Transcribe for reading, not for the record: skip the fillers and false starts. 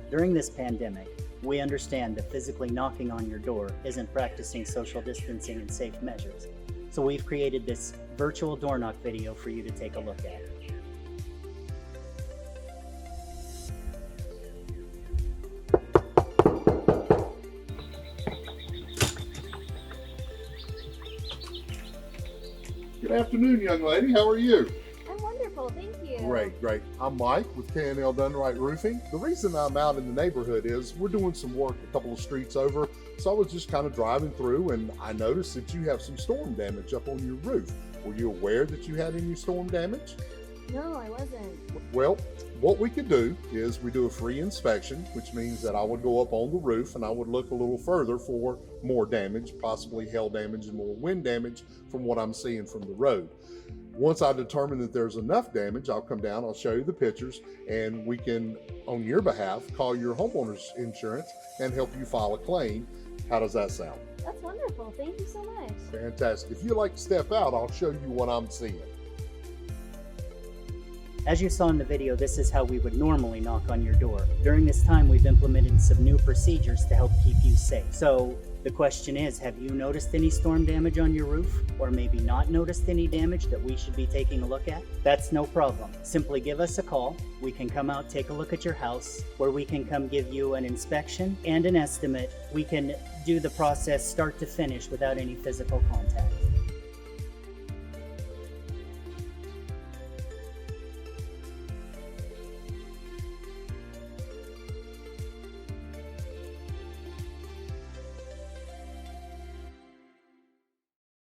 During this pandemic, we understand that physically knocking on your door isn't practicing social distancing and safe measures. So we've created this virtual door knock video for you to take a look at. Good afternoon, young lady. How are you? I'm wonderful, thank you. Great. I'm Mike with K&L Dunright Roofing. The reason I'm out in the neighborhood is we're doing some work a couple of streets over. So I was just kind of driving through and I noticed that you have some storm damage up on your roof. Were you aware that you had any storm damage? No, I wasn't. Well, what we could do is we do a free inspection, which means that I would go up on the roof and I would look a little further for more damage, possibly hail damage and more wind damage from what I'm seeing from the road. Once I determine that there's enough damage, I'll come down, I'll show you the pictures, and we can, on your behalf, call your homeowner's insurance and help you file a claim. How does that sound? That's wonderful, thank you so much. Fantastic. If you'd like to step out, I'll show you what I'm seeing. As you saw in the video, this is how we would normally knock on your door. During this time, we've implemented some new procedures to help keep you safe. So the question is, have you noticed any storm damage on your roof? Or maybe not noticed any damage that we should be taking a look at? That's no problem. Simply give us a call. We can come out, take a look at your house, where we can come give you an inspection and an estimate. We can do the process start to finish without any physical contact.